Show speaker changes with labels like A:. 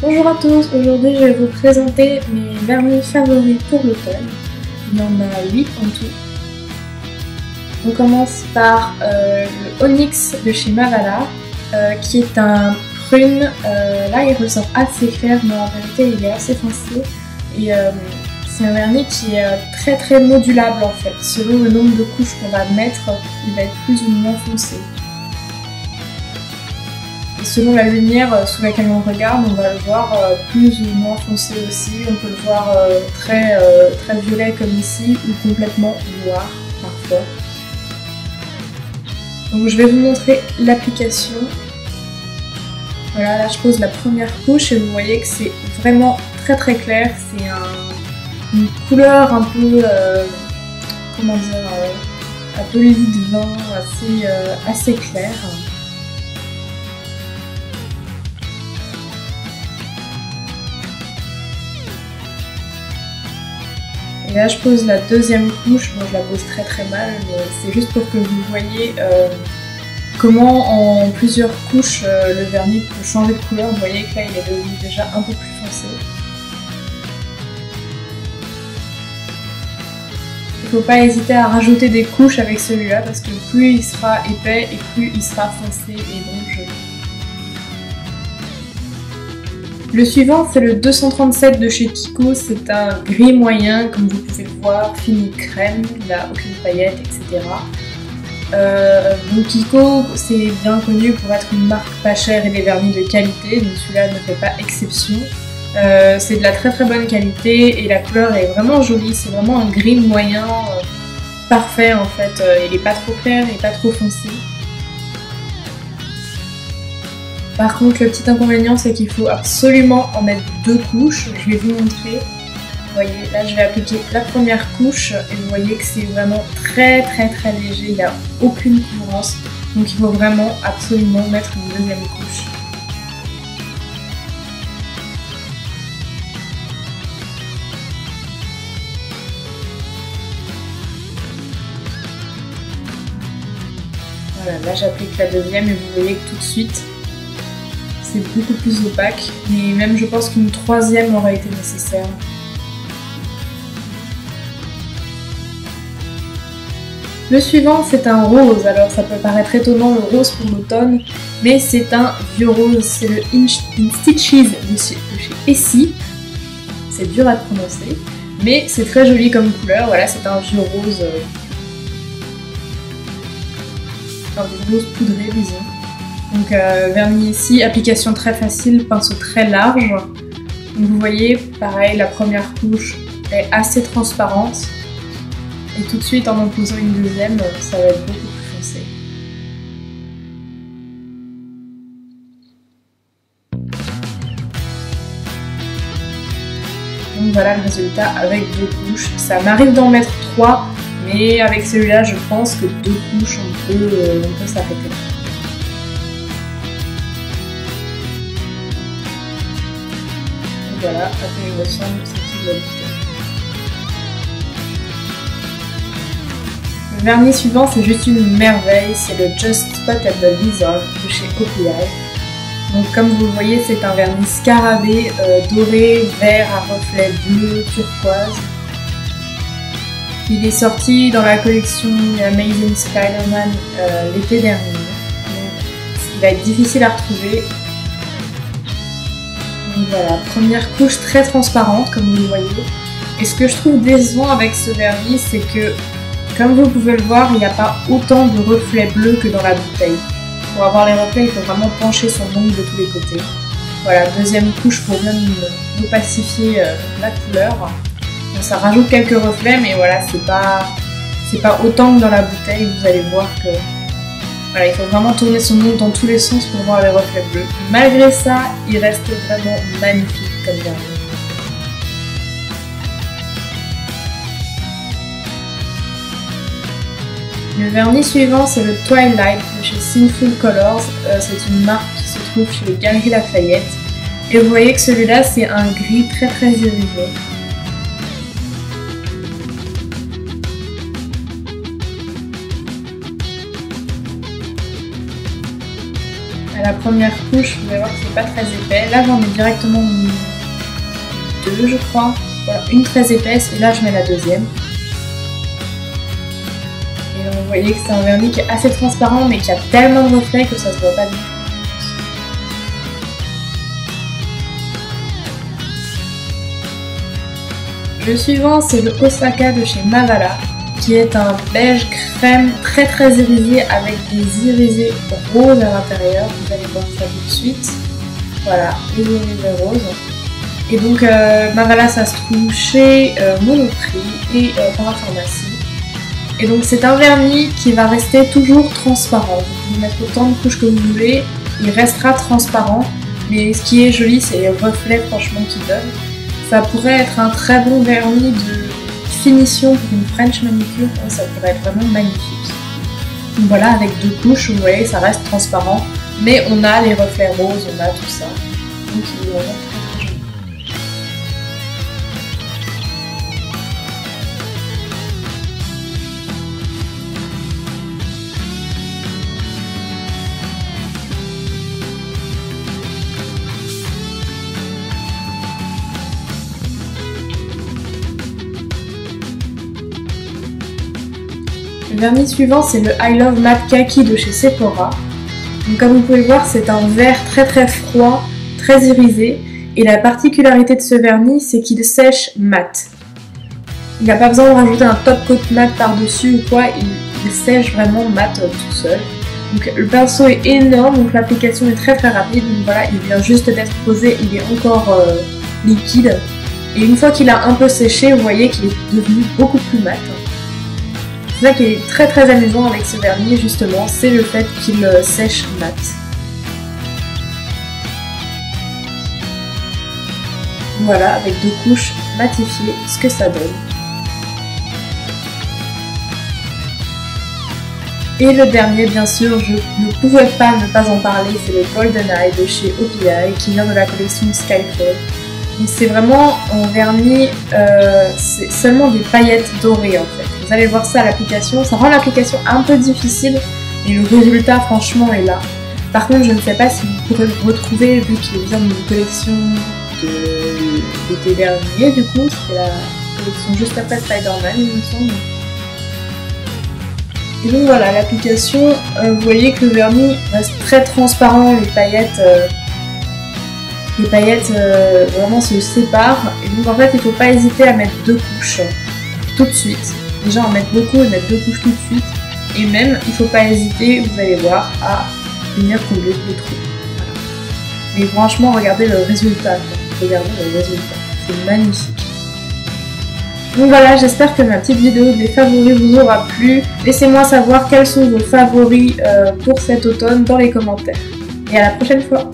A: Bonjour à tous, aujourd'hui je vais vous présenter mes vernis favoris pour l'automne. Il y en a 8 en tout. On commence par le Onyx de chez Mavala, qui est un prune. Là il ressort assez clair, mais en vérité il est assez foncé. Et c'est un vernis qui est très modulable en fait. Selon le nombre de couches qu'on va mettre, il va être plus ou moins foncé. Selon la lumière sous laquelle on regarde, on va le voir plus ou moins foncé aussi. On peut le voir très violet comme ici ou complètement noir parfois. Donc je vais vous montrer l'application. Voilà, là je pose la première couche et vous voyez que c'est vraiment très clair. C'est une couleur un peu, comment dire, un peu lit de vin, assez claire. Et là je pose la deuxième couche, bon je la pose très mal, mais c'est juste pour que vous voyez comment en plusieurs couches le vernis peut changer de couleur. Vous voyez que là il est devenu déjà un peu plus foncé. Il ne faut pas hésiter à rajouter des couches avec celui-là parce que plus il sera épais et plus il sera foncé et donc joli. Le suivant c'est le 237 de chez Kiko, c'est un gris moyen comme vous pouvez le voir, fini crème, il n'a aucune paillette, etc. Donc Kiko c'est bien connu pour être une marque pas chère et des vernis de qualité, donc celui-là ne fait pas exception. C'est de la très bonne qualité et la couleur est vraiment jolie, c'est vraiment un gris moyen parfait en fait, il n'est pas trop clair et pas trop foncé. Par contre, le petit inconvénient, c'est qu'il faut absolument en mettre deux couches. Je vais vous montrer. Vous voyez, là, je vais appliquer la première couche et vous voyez que c'est vraiment très léger. Il n'y a aucune couvrance. Donc, il faut vraiment absolument mettre une deuxième couche. Voilà, là, j'applique la deuxième et vous voyez que tout de suite, c'est beaucoup plus opaque, mais même je pense qu'une troisième aurait été nécessaire. Le suivant c'est un rose, alors ça peut paraître étonnant le rose pour l'automne, mais c'est un vieux rose, c'est le In Stitches de chez Essie. C'est dur à prononcer, mais c'est très joli comme couleur, voilà c'est un vieux rose, poudré disons. Donc vernis ici, application très facile, pinceau très large. Donc vous voyez, pareil, la première couche est assez transparente. Et tout de suite, en posant une deuxième, ça va être beaucoup plus foncé. Donc voilà le résultat avec deux couches. Ça m'arrive d'en mettre 3, mais avec celui-là, je pense que 2 couches, on peut s'arrêter. Voilà, à quoi il ressemble ce type de bouteille. Le vernis suivant, c'est juste une merveille, c'est le Just Spot at the Lizard de chez OPI. Donc comme vous le voyez, c'est un vernis scarabée, doré, vert à reflets bleu, turquoise. Il est sorti dans la collection Amazing Spider-Man l'été dernier. Donc, il va être difficile à retrouver. Donc voilà, première couche très transparente comme vous le voyez. Et ce que je trouve décevant avec ce vernis, c'est que, comme vous pouvez le voir, il n'y a pas autant de reflets bleus que dans la bouteille. Pour avoir les reflets, il faut vraiment pencher son ongle de tous les côtés. Voilà, deuxième couche pour bien opacifier la couleur. Donc ça rajoute quelques reflets, mais voilà, c'est pas autant que dans la bouteille. Vous allez voir que voilà, il faut vraiment tourner son ongle dans tous les sens pour voir les reflets bleus. Malgré ça, il reste vraiment magnifique comme vernis. Le vernis suivant, c'est le Twilight de chez Sinful Colors. C'est une marque qui se trouve chez les Galeries Lafayette. Et vous voyez que celui-là, c'est un gris très irisé. la première couche, vous allez voir que c'est pas très épais. Là j'en ai directement mis 2 je crois. Voilà, une très épaisse et là je mets la deuxième. Et donc, vous voyez que c'est un vernis qui est assez transparent mais qui a tellement de reflets que ça se voit pas du tout. Le suivant c'est le Osaka de chez Mavala, qui est un beige crème très irisé avec des irisés roses à l'intérieur. Vous allez voir ça tout de suite. Voilà, les irisés roses. Et donc Mavala ça se trouve chez Monoprix et Parapharmacie. Et donc c'est un vernis qui va rester toujours transparent. Vous pouvez mettre autant de couches que vous voulez, il restera transparent. Mais ce qui est joli c'est les reflets franchement qu'il donne. Ça pourrait être un très bon vernis de finition pour une French manicure, ça pourrait être vraiment magnifique. Donc voilà, avec 2 couches, vous voyez, ça reste transparent, mais on a les reflets roses, on a tout ça. Donc il est vraiment très joli. Le vernis suivant c'est le I Love Matte Kaki de chez Sephora. Donc, comme vous pouvez le voir c'est un vert très froid, très irisé et la particularité de ce vernis c'est qu'il sèche mat. Il n'y a pas besoin de rajouter un top coat mat par dessus ou quoi, il sèche vraiment mat tout seul. Donc le pinceau est énorme, donc l'application est très rapide, donc voilà il vient juste d'être posé, il est encore liquide. Et une fois qu'il a un peu séché, vous voyez qu'il est devenu beaucoup plus mat. C'est ça qui est très amusant avec ce vernis justement, c'est le fait qu'il sèche mat. Voilà, avec 2 couches matifiées, ce que ça donne. Et le dernier, bien sûr, je ne pouvais pas ne pas en parler, c'est le Golden Eye de chez OPI qui vient de la collection Skyfall. Donc c'est vraiment en vernis, c'est seulement des paillettes dorées en fait. Vous allez voir ça à l'application, ça rend l'application un peu difficile, mais le résultat franchement est là. Par contre je ne sais pas si vous pourrez le retrouver vu qu'il vient d'une collection d'été dernier du coup, c'était la collection juste après Spider-Man il me semble. Et donc voilà, l'application, vous voyez que le vernis reste très transparent, les paillettes vraiment se séparent. Et donc en fait il ne faut pas hésiter à mettre 2 couches tout de suite. Déjà en mettre beaucoup et mettre 2 couches tout de suite. Et même il ne faut pas hésiter, vous allez voir, à venir combler les trous. Voilà. Mais franchement regardez le résultat. Regardez le résultat. C'est magnifique. Donc voilà, j'espère que ma petite vidéo des favoris vous aura plu. Laissez-moi savoir quels sont vos favoris pour cet automne dans les commentaires. Et à la prochaine fois.